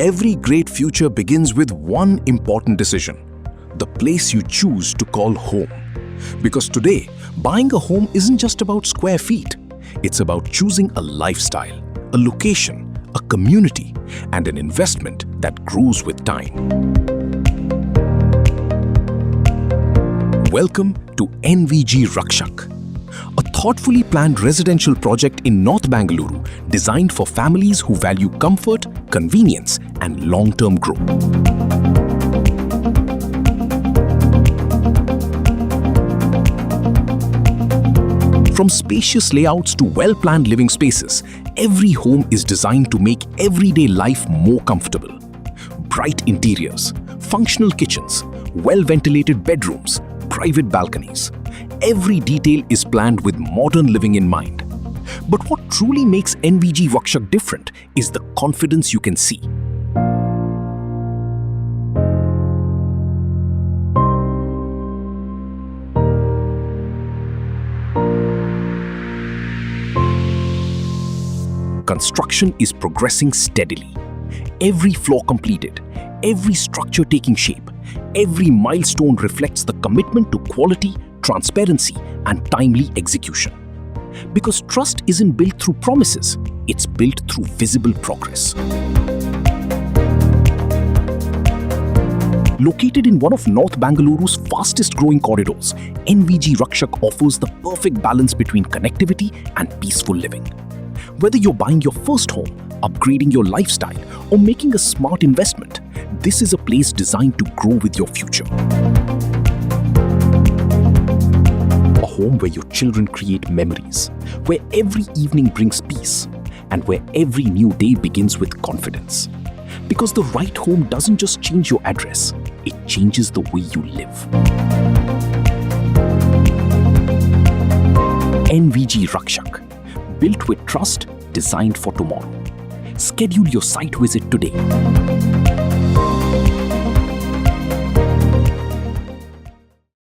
Every great future begins with one important decision: the place you choose to call home. Because today, buying a home isn't just about square feet. It's about choosing a lifestyle, a location, a community, and an investment that grows with time. Welcome to NVG Rakshak, a thoughtfully planned residential project in North Bangalore designed for families who value comfort, convenience, and long-term growth. From spacious layouts to well-planned living spaces, every home is designed to make everyday life more comfortable. Bright interiors, functional kitchens, well-ventilated bedrooms, private balconies. Every detail is planned with modern living in mind. But what truly makes NVG Rakshak different is the confidence you can see. Construction is progressing steadily. Every floor completed, every structure taking shape, every milestone reflects the commitment to quality, transparency, and timely execution. Because trust isn't built through promises, it's built through visible progress. Located in one of North Bangaluru's fastest growing corridors, NVG Rakshak offers the perfect balance between connectivity and peaceful living. Whether you're buying your first home, upgrading your lifestyle, or making a smart investment, this is a place designed to grow with your future. A home where your children create memories, where every evening brings peace, and where every new day begins with confidence. Because the right home doesn't just change your address, it changes the way you live. NVG Rakshak. Built with trust, designed for tomorrow. Schedule your site visit today.